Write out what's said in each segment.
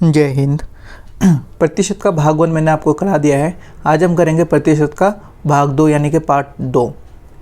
जय हिंद। प्रतिशत का भाग 1 मैंने आपको करा दिया है। आज हम करेंगे प्रतिशत का भाग 2 यानी कि पार्ट 2।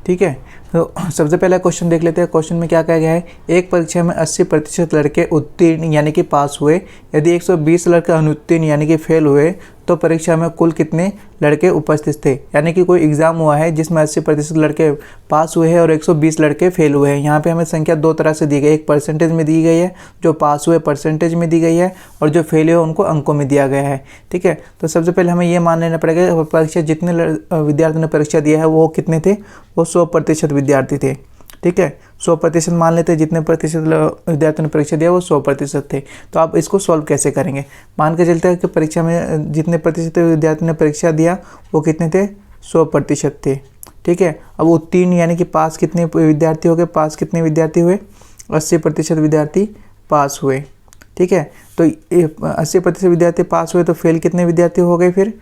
ठीक है, तो सबसे पहला क्वेश्चन देख लेते हैं। क्वेश्चन में क्या कहा गया है, एक परीक्षा में 80% लड़के उत्तीर्ण यानी कि पास हुए। यदि 120 लड़के अनुत्तीर्ण यानी कि फेल हुए तो परीक्षा में कुल कितने लड़के उपस्थित थे। यानी कि कोई एग्ज़ाम हुआ है जिसमें 80% लड़के पास हुए हैं और 120 लड़के फेल हुए हैं। यहाँ पे हमें संख्या दो तरह से दी गई है, एक परसेंटेज में दी गई है, जो पास हुए परसेंटेज में दी गई है, और जो फेल हुए उनको अंकों में दिया गया है। ठीक है, तो सबसे पहले हमें ये मान लेना पड़ेगा परीक्षा जितने विद्यार्थियों ने परीक्षा दिया है वो कितने थे, वो 100% विद्यार्थी थे। ठीक है, 100% मान लेते हैं, जितने प्रतिशत विद्यार्थियों ने परीक्षा दिया वो 100% थे। तो आप इसको सॉल्व कैसे करेंगे। मान के चलते हैं कि परीक्षा में जितने प्रतिशत विद्यार्थियों ने परीक्षा दिया वो कितने थे, 100% थे। ठीक है, अब उत्तीर्ण यानी कि पास कितने विद्यार्थी हो गए, पास कितने विद्यार्थी हुए, 80% विद्यार्थी पास हुए। ठीक है, तो 80% विद्यार्थी पास हुए तो फेल कितने विद्यार्थी हो गए, फिर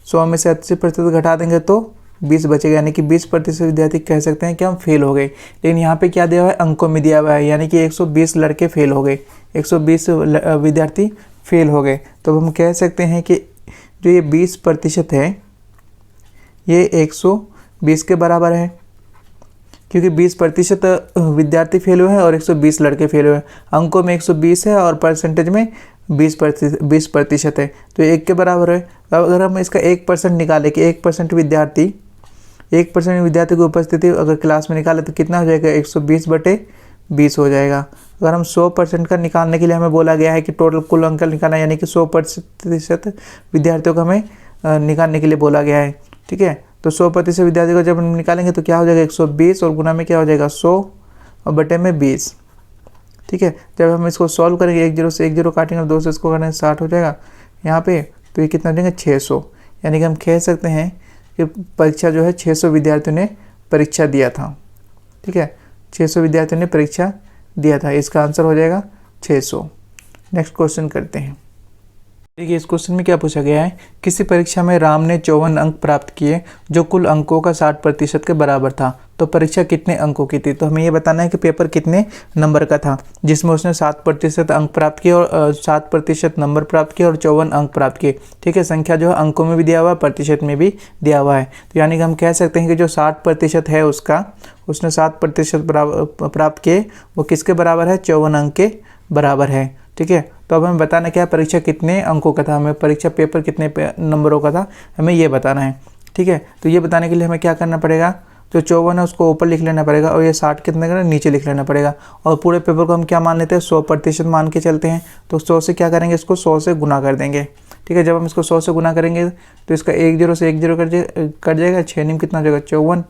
100 में से 80% घटा देंगे तो 20 बचेगा, यानी कि 20% विद्यार्थी कह सकते हैं कि हम फेल हो गए। लेकिन यहाँ पे क्या दिया हुआ है, अंकों में दिया हुआ है, यानी कि 120 लड़के फेल हो गए, 120 विद्यार्थी फेल हो गए। तो हम कह सकते हैं कि जो ये 20% है ये 120 के बराबर है, क्योंकि 20% विद्यार्थी फेल हुए हैं और 120 लड़के फेल हुए हैं। अंकों में 120 है और परसेंटेज में 20% है, तो 1 के बराबर है। अब अगर हम इसका 1% निकालें कि 1% विद्यार्थी की उपस्थिति अगर क्लास में निकाले तो कितना हो जाएगा, 120/20 हो जाएगा। अगर हम 100% का निकालने के लिए हमें बोला गया है कि टोटल कुल अंक निकालना, यानी कि 100% विद्यार्थियों को हमें निकालने के लिए बोला गया है। ठीक है, तो 100% विद्यार्थी को जब हम निकालेंगे तो क्या हो जाएगा, 120 और गुना में क्या हो जाएगा 100 और बटे में 20। ठीक है, जब हम इसको सॉल्व करेंगे 1 0 से 1 0 काटेंगे, 2 से इसको करेंगे 60 हो जाएगा यहाँ पे, तो ये कितना देंगे 600। यानी कि हम कह सकते हैं कि परीक्षा जो है 600 विद्यार्थियों ने परीक्षा दिया था। ठीक है, 600 विद्यार्थियों ने परीक्षा दिया था, इसका आंसर हो जाएगा 600। नेक्स्ट क्वेश्चन करते हैं। देखिए, इस क्वेश्चन में क्या पूछा गया है, किसी परीक्षा में राम ने 54 अंक प्राप्त किए जो कुल अंकों का 60% के बराबर था, तो परीक्षा कितने अंकों की थी। तो हमें ये बताना है कि पेपर कितने नंबर का था, जिसमें उसने 7% अंक प्राप्त किए और 7% नंबर प्राप्त किए और 54 अंक प्राप्त किए। ठीक है, संख्या जो है अंकों में भी दिया हुआ है, प्रतिशत में भी दिया हुआ है। तो यानी कि हम कह सकते हैं कि जो 60% है उसने 7% प्राप्त किए, वो किसके बराबर है, 54 अंक के बराबर है। ठीक है, तो अब हमें बताना क्या है, परीक्षा कितने अंकों का था, हमें परीक्षा पेपर कितने नंबरों का था, हमें ये बताना है। ठीक है, तो ये बताने के लिए हमें क्या करना पड़ेगा, जो 54 है उसको ऊपर लिख लेना पड़ेगा और ये 60 कितने का नीचे लिख लेना पड़ेगा। और पूरे पेपर को हम क्या मान लेते हैं, 100% मान के चलते हैं। तो 100 से क्या करेंगे, इसको 100 से गुना कर देंगे। ठीक है, जब हम इसको 100 से गुना करेंगे तो इसका 1 0 से 1 0 कट जाएगा, 6 निम कितना हो जाएगा 54,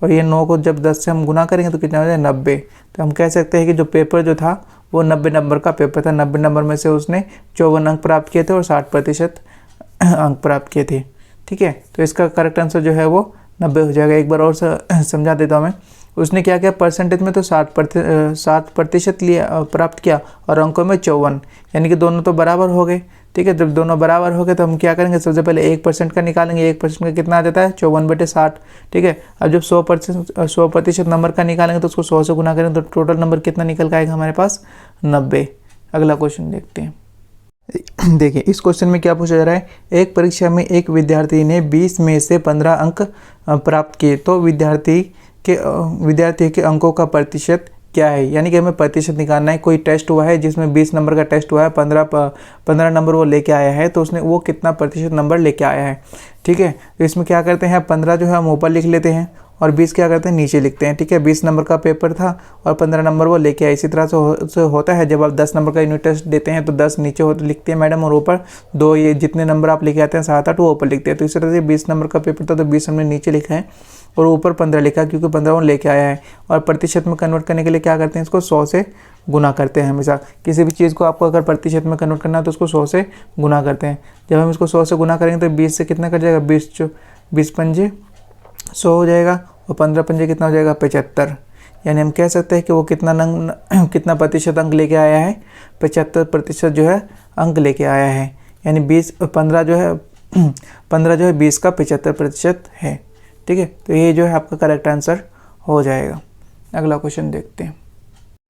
और ये 9 को जब 10 से हम गुना करेंगे तो कितना हो जाएगा 90। तो हम कह सकते हैं कि जो पेपर जो था वो 90 नंबर का पेपर था। 90 नंबर में से उसने 54 अंक प्राप्त किए थे और 60% अंक प्राप्त किए थे। ठीक है, तो इसका करेक्ट आंसर जो है वो 90 हो जाएगा। एक बार और समझा देता हूँ मैं। उसने क्या किया, परसेंटेज में तो 60% लिया प्राप्त किया और अंकों में 54, यानी कि दोनों तो बराबर हो गए। ठीक है, जब दोनों बराबर हो गए तो हम क्या करेंगे, सबसे पहले 1% का निकालेंगे। 1% का कितना आ जाता है, 54/60। ठीक है, अब जब 100% नंबर का निकालेंगे तो उसको 100 से गुना करेंगे तो टोटल नंबर कितना निकल के आएगा हमारे पास, 90। अगला क्वेश्चन देखते हैं। देखिए, इस क्वेश्चन में क्या पूछा जा रहा है, एक परीक्षा में एक विद्यार्थी ने 20 में से 15 अंक प्राप्त किए, तो विद्यार्थी के अंकों का प्रतिशत क्या है। यानी कि हमें प्रतिशत निकालना है। कोई टेस्ट हुआ है जिसमें 20 नंबर का टेस्ट हुआ है, 15 नंबर वो लेके आया है, तो उसने वो कितना प्रतिशत नंबर लेके आया है। ठीक है, तो इसमें क्या करते हैं, 15 जो है हम ऊपर लिख लेते हैं और 20 क्या करते हैं, नीचे लिखते हैं। ठीक है, 20 नंबर का पेपर था और 15 नंबर वो लेके आए। इसी तरह से होता है जब आप 10 नंबर का यूनिट टेस्ट देते हैं तो 10 नीचे लिखते हैं मैडम, और ऊपर 2 ये जितने नंबर आप लेके आते हैं 7 8 वो ऊपर लिखते हैं। तो इसी तरह से 20 नंबर का पेपर था तो 20 हमने नीचे लिखा है और ऊपर 15 लिखा है, क्योंकि 15 वो लेके आया है। और प्रतिशत में कन्वर्ट करने के लिए क्या करते हैं, इसको 100 से गुना करते हैं। हमेशा किसी भी चीज़ को आपको अगर प्रतिशत में कन्वर्ट करना है तो उसको 100 से गुना करते हैं। जब हम इसको 100 से गुना करेंगे तो 20 से कितना कट जाएगा, 20 पंजे 100 हो जाएगा और 15 पंजे कितना हो जाएगा 75। यानी हम कह सकते हैं कि वो कितना प्रतिशत अंक लेके आया है, 75% जो है अंक लेके आया है। यानी 15 जो है 20 का 75% है। ठीक है, तो ये जो है आपका करेक्ट आंसर हो जाएगा। अगला क्वेश्चन देखते हैं।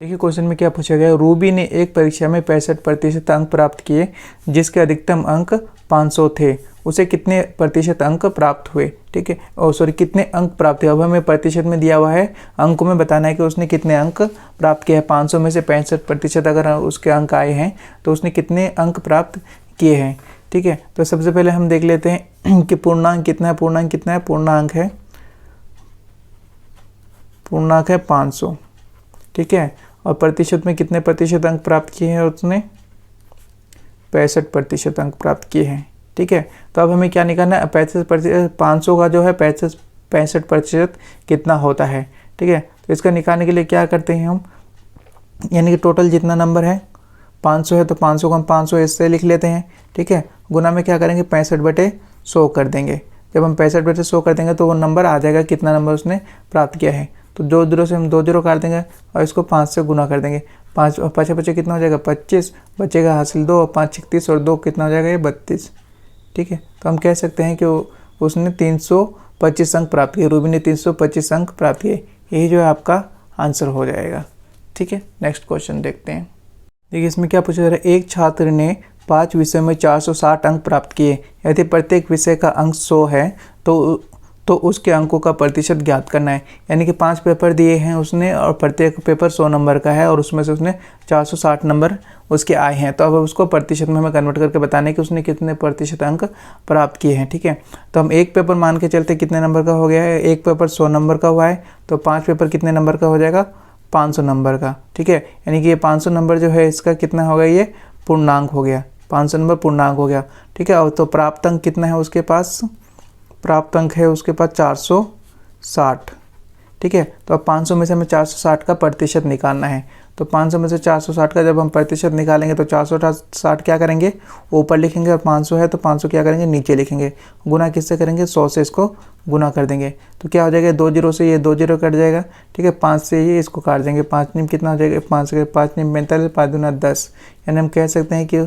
देखिए क्वेश्चन में क्या पूछा गया, रूबी ने एक परीक्षा में 65% अंक प्राप्त किए जिसके अधिकतम अंक 500 थे, उसे कितने प्रतिशत अंक प्राप्त हुए। ठीक है, और सॉरी कितने अंक प्राप्त हुए। अब हमें प्रतिशत में दिया हुआ है, अंकों में बताना है कि उसने कितने अंक प्राप्त किए हैं। 500 में से 65% अगर उसके अंक आए हैं तो उसने कितने अंक प्राप्त किए हैं। ठीक है, तो सबसे पहले हम देख लेते हैं कि पूर्णांक कितना है। पूर्णांक कितना है, पूर्णांक है 500। ठीक है, और प्रतिशत में कितने प्रतिशत अंक प्राप्त किए हैं उसने, 65% अंक प्राप्त किए हैं। ठीक है, तो अब हमें क्या निकालना है, 65%, 500 का जो है 65% कितना होता है। ठीक है, तो इसका निकालने के लिए क्या करते हैं हम, यानी कि टोटल जितना नंबर है 500 है तो 500 को हम 500 इससे लिख लेते हैं। ठीक है, गुना में क्या करेंगे, 65/100 कर देंगे। जब हम 65/100 कर देंगे तो वो नंबर आ जाएगा कितना नंबर उसने प्राप्त किया है। तो 2 0 से हम 2 0 काट देंगे और इसको 5 से गुना कर देंगे। 5 और 5 बचे कितना हो जाएगा, 25 बचेगा हासिल 2 और 5 36 और 2 कितना हो जाएगा, ये 32। ठीक है, तो हम कह सकते हैं कि उसने 325 अंक प्राप्त किए, रूबी ने 325 अंक प्राप्त किए। यही जो है आपका आंसर हो जाएगा। ठीक है, नेक्स्ट क्वेश्चन देखते हैं। देखिए इसमें क्या पूछा जा रहा है, एक छात्र ने 5 विषयों में 460 अंक प्राप्त किए। यदि प्रत्येक विषय का अंक 100 है तो उसके अंकों का प्रतिशत ज्ञात करना है। यानी कि 5 पेपर दिए हैं उसने और प्रत्येक पेपर 100 नंबर का है और उसमें से उसने 460 नंबर उसके आए हैं। तो अब उसको प्रतिशत में हमें कन्वर्ट करके बताना है कि उसने कितने प्रतिशत अंक प्राप्त किए हैं। ठीक है, तो हम एक पेपर मान के चलते कितने नंबर का हो गया है, एक पेपर 100 नंबर का हुआ है तो 5 पेपर कितने नंबर का हो जाएगा, 500 नंबर का। ठीक है, यानी कि ये 500 नंबर जो है इसका कितना हो गया, ये पूर्णांक हो गया, 500 नंबर पूर्णांक हो गया। ठीक है, और तो प्राप्त अंक कितना है उसके पास, प्राप्त अंक है उसके पास 460। ठीक है, तो अब 500 में से हमें 460 का प्रतिशत निकालना है। तो 500 में से 460 का जब हम प्रतिशत निकालेंगे तो 460 क्या करेंगे, ऊपर लिखेंगे और 500 है तो 500 क्या करेंगे, नीचे लिखेंगे। गुना किससे करेंगे, 100 से इसको गुना कर देंगे। तो क्या हो जाएगा, 2 0 से ये 2 0 कट जाएगा। ठीक है, 5 से ये इसको काट देंगे, 5 निम कितना हो जाएगा, 5 से 5 निम 45, 5 दूना 10। यानी हम कह सकते हैं कि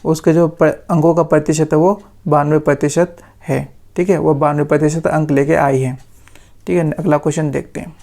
उसके जो अंकों का प्रतिशत है वो 92% है। ठीक है, वो 92% अंक लेके आई है। ठीक है, अगला क्वेश्चन देखते हैं।